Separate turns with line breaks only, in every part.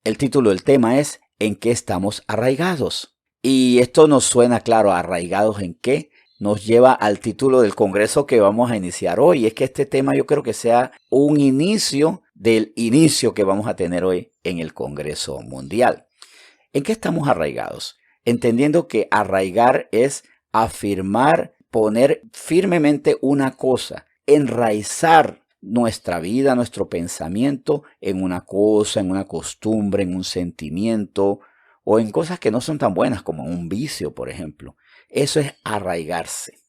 El título del tema es ¿En qué estamos arraigados? Y esto nos suena claro, ¿arraigados en qué? Nos lleva al título del congreso que vamos a iniciar hoy. Es que este tema yo creo que sea un inicio del inicio que vamos a tener hoy en el Congreso Mundial. ¿En qué estamos arraigados? Entendiendo que arraigar es afirmar, poner firmemente una cosa, enraizar nuestra vida, nuestro pensamiento en una cosa, en una costumbre, en un sentimiento o en cosas que no son tan buenas como un vicio, por ejemplo. Eso es arraigarse.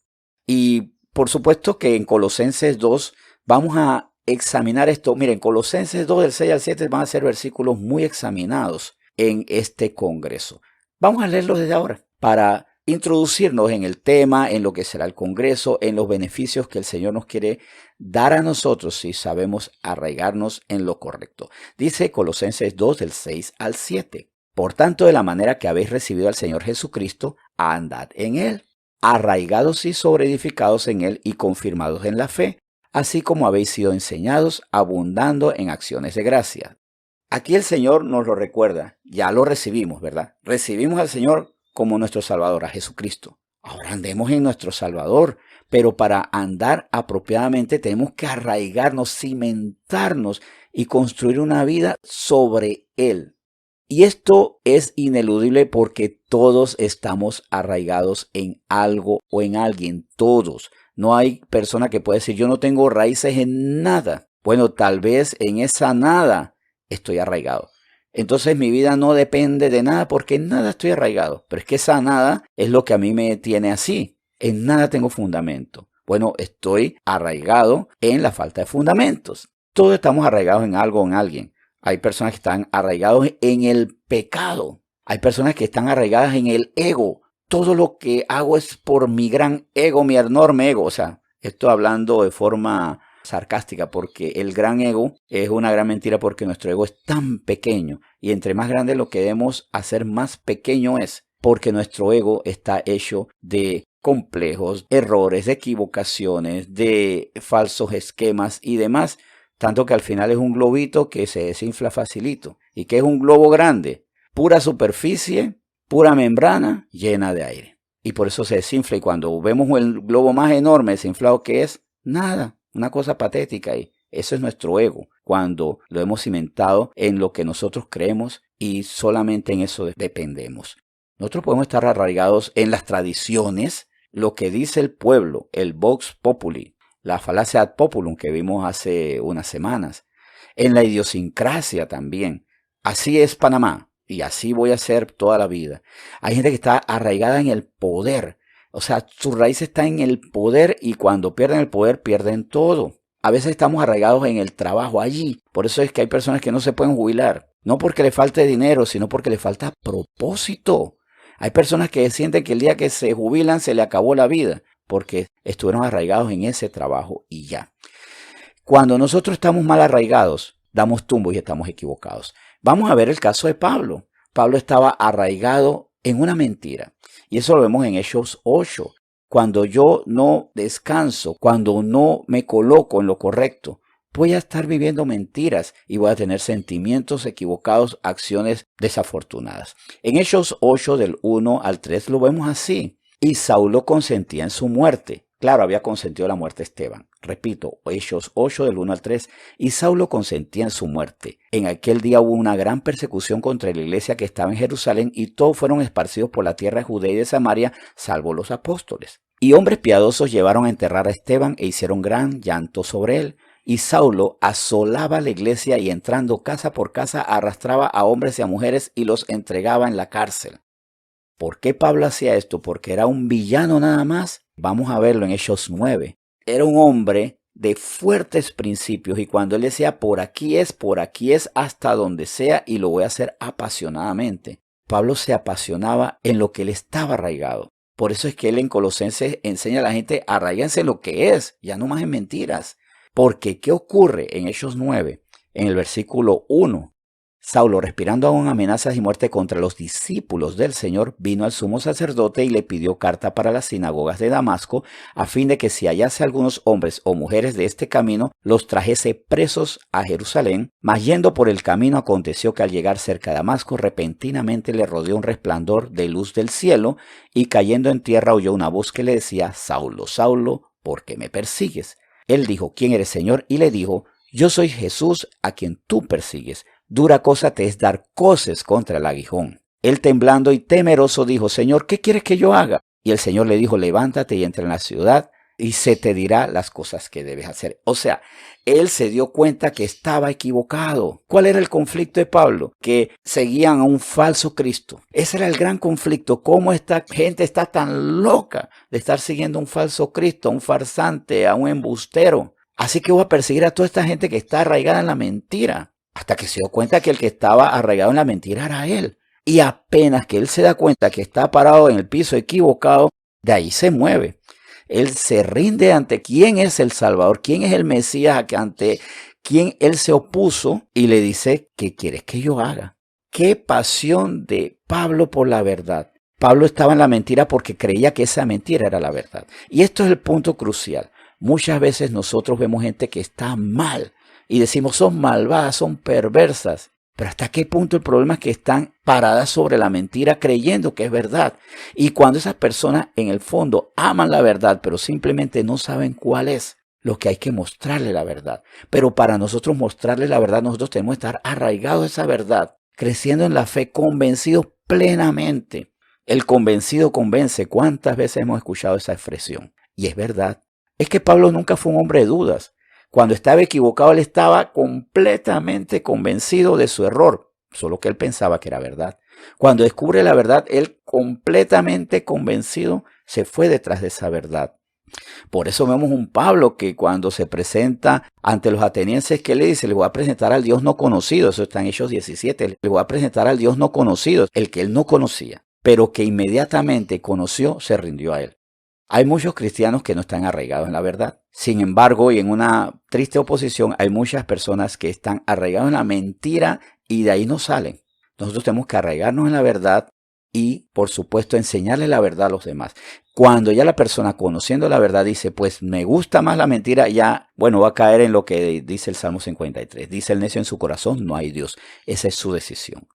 Y por supuesto que en Colosenses 2 vamos a examinar esto. Miren, Colosenses 2 del 6 al 7 van a ser versículos muy examinados en este congreso. Vamos a leerlos desde ahora para introducirnos en el tema, en lo que será el congreso, en los beneficios que el Señor nos quiere dar a nosotros si sabemos arraigarnos en lo correcto. Dice Colosenses 2 del 6 al 7. Por tanto, de la manera que habéis recibido al Señor Jesucristo, andad en Él, arraigados y sobreedificados en Él y confirmados en la fe, así como habéis sido enseñados, abundando en acciones de gracia. Aquí el Señor nos lo recuerda, ya lo recibimos, ¿verdad? Recibimos al Señor como nuestro Salvador, a Jesucristo. Ahora andemos en nuestro Salvador, pero para andar apropiadamente tenemos que arraigarnos, cimentarnos y construir una vida sobre Él. Y esto es ineludible porque todos estamos arraigados en algo o en alguien, todos. No hay persona que pueda decir, yo no tengo raíces en nada. Bueno, tal vez en esa nada estoy arraigado. Entonces mi vida no depende de nada porque en nada estoy arraigado. Pero es que esa nada es lo que a mí me tiene así. En nada tengo fundamento. Bueno, estoy arraigado en la falta de fundamentos. Todos estamos arraigados en algo o en alguien. Hay personas que están arraigados en el pecado. Hay personas que están arraigadas en el ego. Todo lo que hago es por mi gran ego, mi enorme ego. O sea, estoy hablando de forma sarcástica porque el gran ego es una gran mentira porque nuestro ego es tan pequeño. Y entre más grande lo queremos hacer, más pequeño es. Porque nuestro ego está hecho de complejos, errores, de equivocaciones, de falsos esquemas y demás. Tanto que al final es un globito que se desinfla facilito. ¿Y qué es un globo grande? Pura superficie, pura membrana llena de aire. Y por eso se desinfla. Y cuando vemos el globo más enorme desinflado, ¿qué es? Nada, una cosa patética. Y eso es nuestro ego, cuando lo hemos cimentado en lo que nosotros creemos y solamente en eso dependemos. Nosotros podemos estar arraigados en las tradiciones, lo que dice el pueblo, el vox populi, la falacia ad populum que vimos hace unas semanas, en la idiosincrasia también. Así es Panamá y así voy a ser toda la vida. Hay gente que está arraigada en el poder, o sea, su raíz está en el poder y cuando pierden el poder pierden todo. A veces estamos arraigados en el trabajo allí, por eso es que hay personas que no se pueden jubilar, no porque le falte dinero, sino porque le falta propósito. Hay personas que sienten que el día que se jubilan se le acabó la vida, porque estuvieron arraigados en ese trabajo y ya. Cuando nosotros estamos mal arraigados, damos tumbos y estamos equivocados. Vamos a ver el caso de Pablo. Pablo estaba arraigado en una mentira. Y eso lo vemos en Hechos 8. Cuando yo no descanso, cuando no me coloco en lo correcto, voy a estar viviendo mentiras y voy a tener sentimientos equivocados, acciones desafortunadas. En Hechos 8 del 1 al 3 lo vemos así. Y Saulo consentía en su muerte. Claro, había consentido la muerte de Esteban. Repito, Hechos 8 del 1 al 3. Y Saulo consentía en su muerte. En aquel día hubo una gran persecución contra la iglesia que estaba en Jerusalén y todos fueron esparcidos por la tierra de Judea y de Samaria, salvo los apóstoles. Y hombres piadosos llevaron a enterrar a Esteban e hicieron gran llanto sobre él. Y Saulo asolaba la iglesia y entrando casa por casa arrastraba a hombres y a mujeres y los entregaba en la cárcel. ¿Por qué Pablo hacía esto? ¿Porque era un villano nada más? Vamos a verlo en Hechos 9. Era un hombre de fuertes principios y cuando él decía por aquí es hasta donde sea y lo voy a hacer apasionadamente. Pablo se apasionaba en lo que él estaba arraigado. Por eso es que él en Colosenses enseña a la gente arraiganse en lo que es, ya no más en mentiras. Porque ¿qué ocurre en Hechos 9? En el versículo 1. Saulo, respirando aún amenazas y muerte contra los discípulos del Señor, vino al sumo sacerdote y le pidió carta para las sinagogas de Damasco, a fin de que si hallase algunos hombres o mujeres de este camino, los trajese presos a Jerusalén. Mas yendo por el camino, aconteció que al llegar cerca de Damasco, repentinamente le rodeó un resplandor de luz del cielo, y cayendo en tierra oyó una voz que le decía: Saulo, Saulo, ¿por qué me persigues? Él dijo: ¿Quién eres, Señor? Y le dijo: Yo soy Jesús, a quien tú persigues. Dura cosa te es dar coces contra el aguijón. Él, temblando y temeroso, dijo: Señor, ¿qué quieres que yo haga? Y el Señor le dijo: levántate y entra en la ciudad, y se te dirá las cosas que debes hacer. O sea, él se dio cuenta que estaba equivocado. ¿Cuál era el conflicto de Pablo? Que seguían a un falso Cristo. Ese era el gran conflicto. ¿Cómo esta gente está tan loca de estar siguiendo a un falso Cristo, a un farsante, a un embustero? Así que voy a perseguir a toda esta gente que está arraigada en la mentira. Hasta que se dio cuenta que el que estaba arraigado en la mentira era él. Y apenas que él se da cuenta que está parado en el piso equivocado, de ahí se mueve. Él se rinde ante quién es el Salvador, quién es el Mesías, ante quién él se opuso, y le dice: ¿qué quieres que yo haga? Qué pasión de Pablo por la verdad. Pablo estaba en la mentira porque creía que esa mentira era la verdad. Y esto es el punto crucial. Muchas veces nosotros vemos gente que está mal y decimos: son malvadas, son perversas. Pero ¿hasta qué punto el problema es que están paradas sobre la mentira creyendo que es verdad? Y cuando esas personas en el fondo aman la verdad, pero simplemente no saben cuál es, lo que hay que mostrarle la verdad. Pero para nosotros mostrarle la verdad, nosotros tenemos que estar arraigados a esa verdad, creciendo en la fe, convencidos plenamente. El convencido convence. ¿Cuántas veces hemos escuchado esa expresión? Y es verdad. Es que Pablo nunca fue un hombre de dudas. Cuando estaba equivocado, él estaba completamente convencido de su error, solo que él pensaba que era verdad. Cuando descubre la verdad, él completamente convencido se fue detrás de esa verdad. Por eso vemos un Pablo que cuando se presenta ante los atenienses, ¿qué le dice? Le voy a presentar al Dios no conocido. Eso está en Hechos 17. Le voy a presentar al Dios no conocido, el que él no conocía, pero que inmediatamente conoció, se rindió a él. Hay muchos cristianos que no están arraigados en la verdad. Sin embargo, y en una triste oposición, hay muchas personas que están arraigados en la mentira y de ahí no salen. Nosotros tenemos que arraigarnos en la verdad y, por supuesto, enseñarle la verdad a los demás. Cuando ya la persona, conociendo la verdad, dice: pues me gusta más la mentira, ya, bueno, va a caer en lo que dice el Salmo 53. Dice el necio en su corazón: no hay Dios. Esa es su decisión.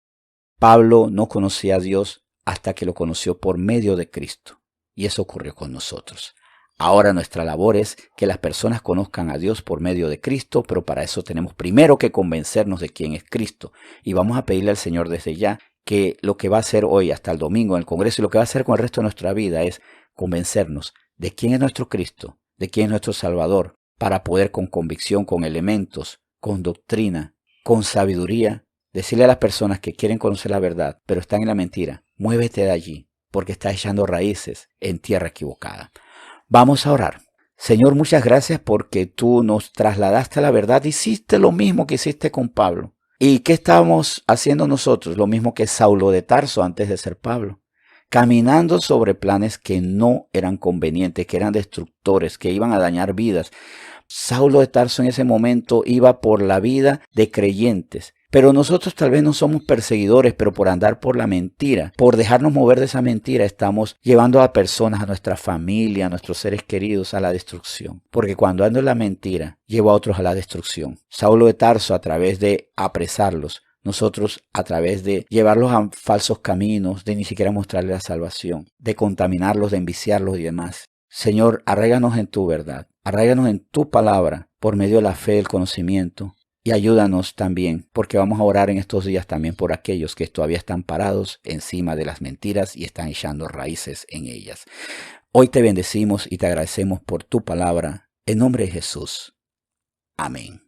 Pablo no conocía a Dios hasta que lo conoció por medio de Cristo. Y eso ocurrió con nosotros. Ahora nuestra labor es que las personas conozcan a Dios por medio de Cristo, pero para eso tenemos primero que convencernos de quién es Cristo. Y vamos a pedirle al Señor desde ya que lo que va a hacer hoy hasta el domingo en el Congreso y lo que va a hacer con el resto de nuestra vida es convencernos de quién es nuestro Cristo, de quién es nuestro Salvador, para poder con convicción, con elementos, con doctrina, con sabiduría, decirle a las personas que quieren conocer la verdad, pero están en la mentira: muévete de allí, porque estás echando raíces en tierra equivocada. Vamos a orar. Señor, muchas gracias porque tú nos trasladaste a la verdad. Hiciste lo mismo que hiciste con Pablo. ¿Y qué estábamos haciendo nosotros? Lo mismo que Saulo de Tarso antes de ser Pablo. Caminando sobre planes que no eran convenientes, que eran destructores, que iban a dañar vidas. Saulo de Tarso en ese momento iba por la vida de creyentes. Pero nosotros tal vez no somos perseguidores, pero por andar por la mentira, por dejarnos mover de esa mentira, estamos llevando a personas, a nuestra familia, a nuestros seres queridos a la destrucción. Porque cuando ando en la mentira, llevo a otros a la destrucción. Saulo de Tarso, a través de apresarlos, nosotros a través de llevarlos a falsos caminos, de ni siquiera mostrarles la salvación, de contaminarlos, de enviciarlos y demás. Señor, arraiganos en tu verdad, arraiganos en tu palabra, por medio de la fe, el conocimiento. Y ayúdanos también, porque vamos a orar en estos días también por aquellos que todavía están parados encima de las mentiras y están echando raíces en ellas. Hoy te bendecimos y te agradecemos por tu palabra. En nombre de Jesús. Amén.